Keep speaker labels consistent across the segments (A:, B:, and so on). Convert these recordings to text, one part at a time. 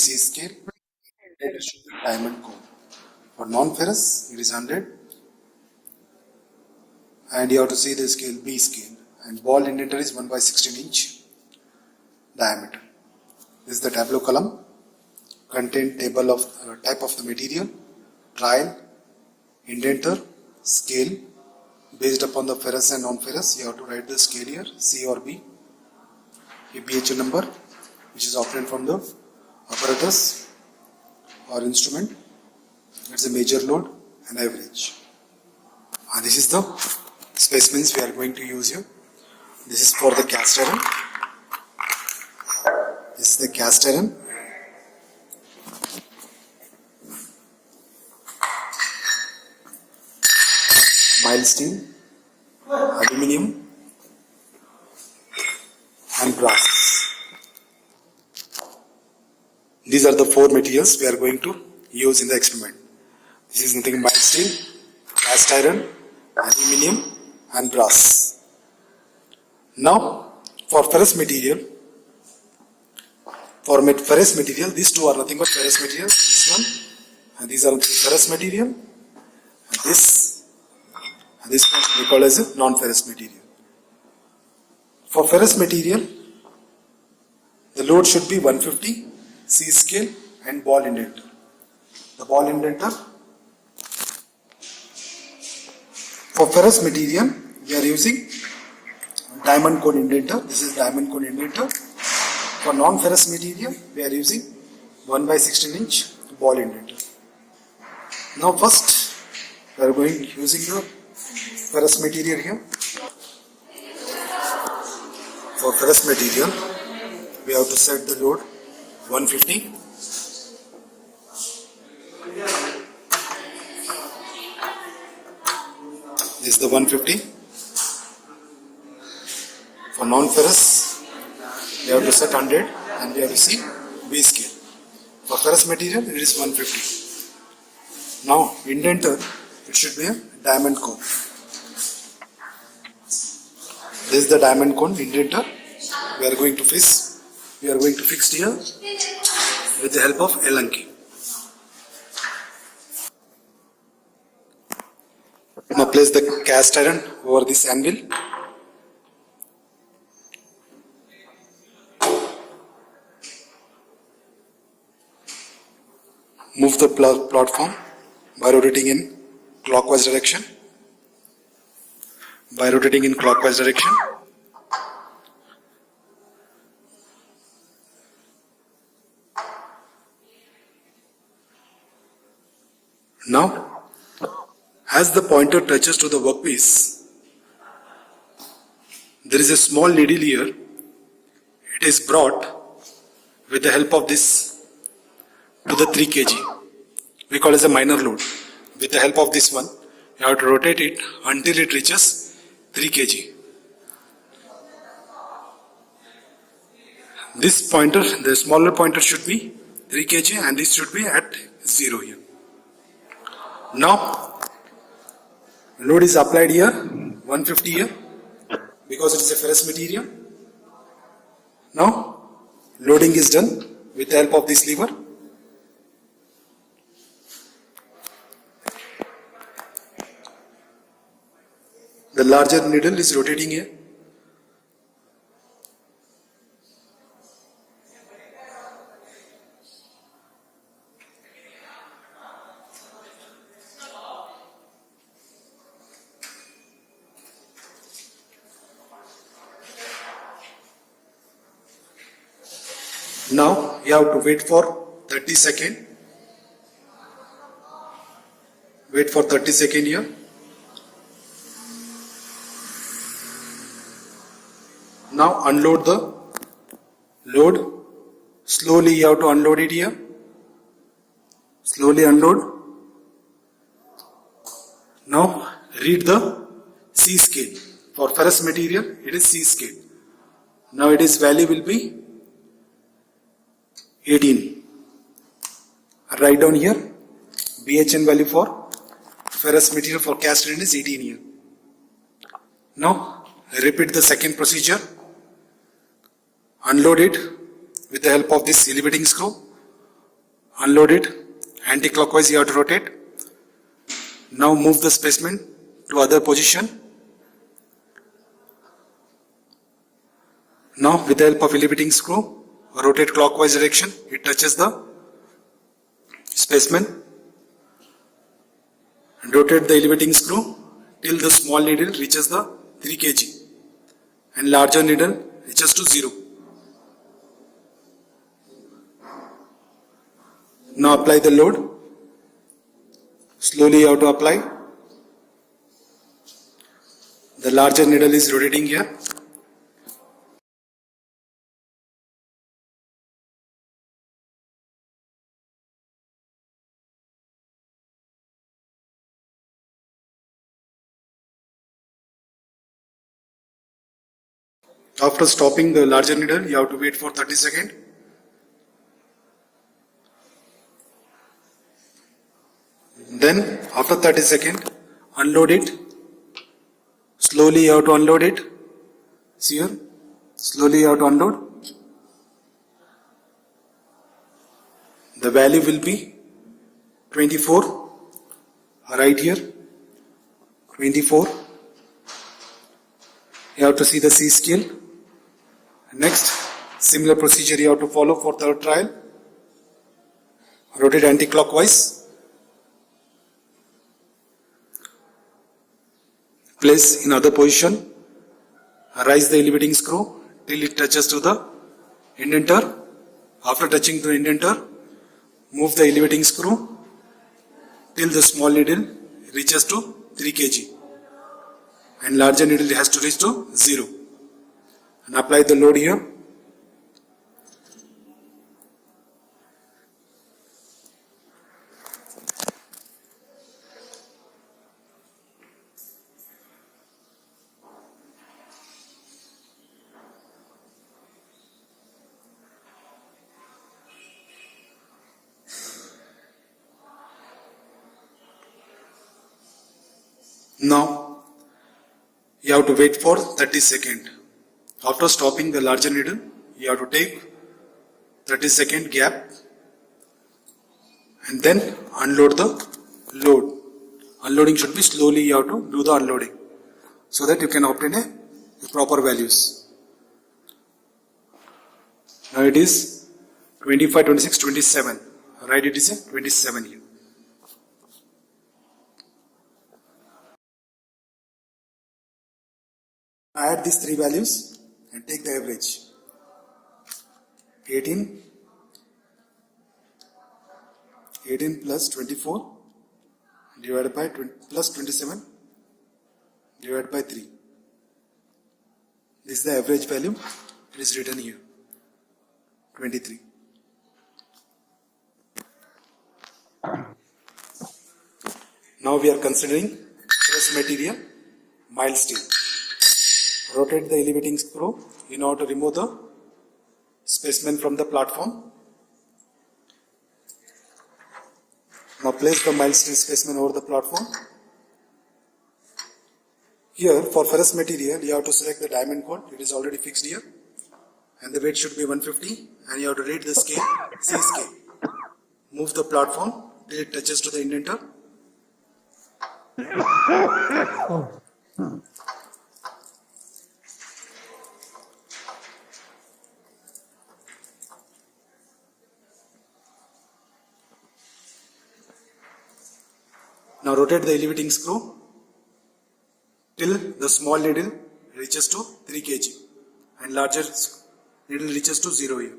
A: C scale. It should be diamond cone. For non-ferrous, it is 100. And you have to see the scale B scale. And ball indenter is 1 by 16 inch diameter. This is the tableau column. Contain table of type of the material, trial, indenter, scale. Based upon the ferrous and non-ferrous, you have to write the scale here, C or B. A BHL number, which is obtained from the apparatus or instrument. It's a major load and average. And this is the specimens we are going to use here. This is for the cast iron. This is the cast iron. Mild steel, aluminium and brass. These are the four materials we are going to use in the experiment. This is nothing mild steel, cast iron, aluminium and brass. Now for ferrous material, these two are nothing but ferrous material. This one and these are ferrous material, and this one we call as a non-ferrous material. For ferrous material, the load should be 150 C scale and ball indenter. The ball indenter. For ferrous material, we are using diamond cone indenter. This is diamond cone indenter. For non-ferrous material, we are using 1 by 16 inch ball indenter. Now first, we are going using the ferrous material here. For ferrous material, we have to set the load 150. This is the 150. For non-ferrous, we have to set 100 and we have to see B scale. For ferrous material, it is 150. Now, indenter, it should be a diamond cone. This is the diamond cone indenter. We are going to fix here with the help of Allen key. Now place the cast iron over this anvil. Move the platform by rotating in clockwise direction. Now, as the pointer touches to the workpiece, there is a small needle here. It is brought with the help of this to the 3 kg. We call it as a minor load. With the help of this one, you have to rotate it until it reaches 3 kg. This pointer, the smaller pointer should be 3 kg and this should be at 0 here. Now, load is applied here, 150 here, because it is a ferrous material. Now, loading is done with the help of this lever. The larger needle is rotating here. Now you have to wait for 30 seconds. Wait for 30 seconds here. Now unload the load. Slowly you have to unload it here. Slowly unload. Now read the C scale. For ferrous material, it is C scale. Now its value will be 18. Write down here BHN value for ferrous material for cast iron is 18 here. Now repeat the second procedure. Unload it with the help of this elevating screw. unload it, anti-clockwise you have to rotate. Now move the specimen to other position. Now with the help of elevating screw, rotate clockwise direction, it touches the specimen. And rotate the elevating screw till the small needle reaches the 3 kg and larger needle reaches to 0. Now apply the load. Slowly you have to apply. The larger needle is rotating here. After stopping the larger needle, you have to wait for 30 seconds. Then after 30 seconds, unload it. Slowly you have to unload it. See here, slowly you have to unload. The value will be 24, right here, 24. You have to see the C scale. Next, similar procedure you have to follow for third trial. Rotate anti-clockwise. Place in other position. Raise the elevating screw till it touches to the indenter. After touching the indenter, move the elevating screw till the small needle reaches to 3 kg and larger needle has to reach to 0. And apply the load here. Now you have to wait for 30 seconds. After stopping the larger needle, you have to take 30-second gap and then unload the load. Unloading should be slowly, you have to do the unloading so that you can obtain a proper values. Now it is 25, 26, 27. Right, it is a 27 here. Add these three values and take the average. 18 plus 24 divided by plus 27 divided by 3. This is the average value. It is written here, 23. Now we are considering ferrous material, mild steel. Rotate the elevating screw in order to remove the specimen from the platform. Now place the mild steel specimen over the platform. Here for ferrous material you have to select the diamond code. It is already fixed here. And the weight should be 150 and you have to rate the scale, C scale. Move the platform till it touches to the indenter. Now rotate the elevating screw till the small needle reaches to 3 kg and larger needle reaches to 0 here.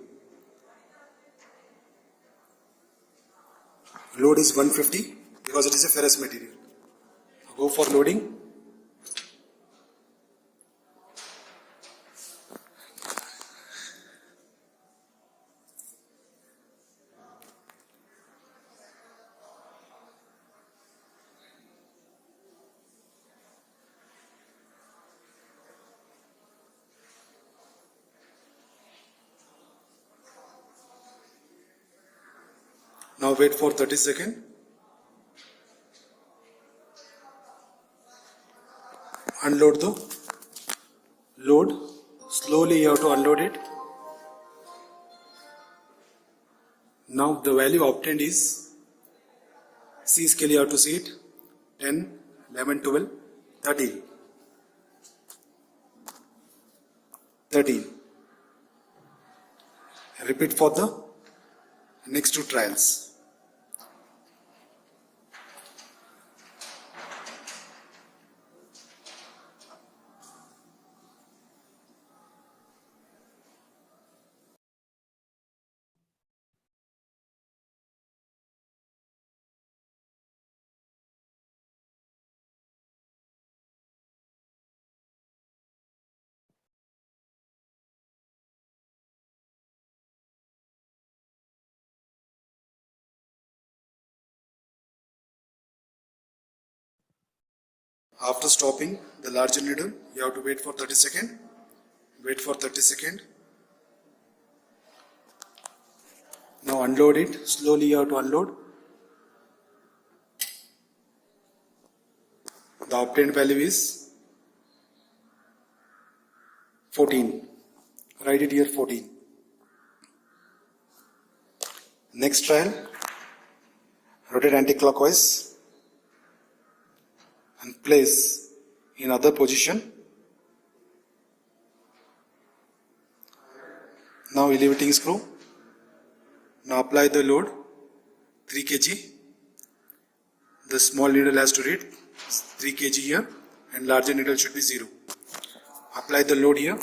A: Load is 150 because it is a ferrous material. Go for loading. Now wait for 30 seconds. Unload the load. Slowly you have to unload it. Now the value obtained is C scale, you have to see it 10, 11, 12, 13. 13. Repeat for the next two trials. After stopping the larger needle, you have to wait for 30 seconds. Wait for 30 seconds. Now unload it. Slowly you have to unload. The obtained value is 14. Write it here 14. Next trial. Rotate anti-clockwise and place in other position. Now elevating screw. Now apply the load 3 kg. The small needle has to read 3 kg here and larger needle should be 0. Apply the load here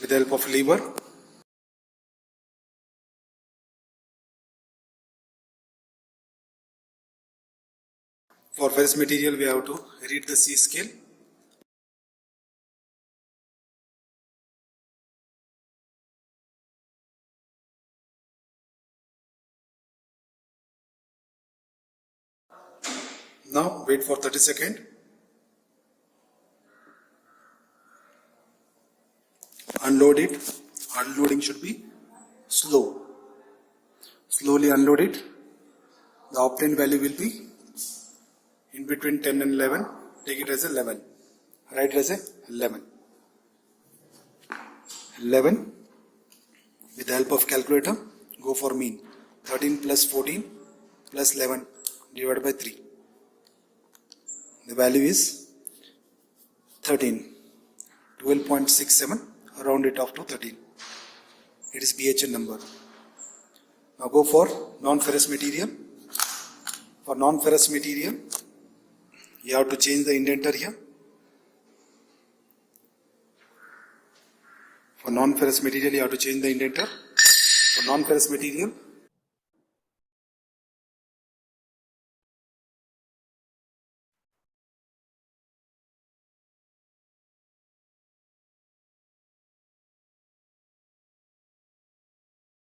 A: with the help of lever. For ferrous material we have to read the C scale. Now wait for 30 seconds. Unload it. Unloading should be slow. Slowly unload it. The obtained value will be in between 10 and 11. Take it as 11. Write it as 11. 11. With the help of calculator, go for mean. 13 plus 14 plus 11 divided by 3. The value is 13. 12.67. Round it off to 13. It is BHN number. Now go for non-ferrous material. For non-ferrous material, you have to change the indenter here. For non-ferrous material, you have to change the indenter. For non-ferrous material,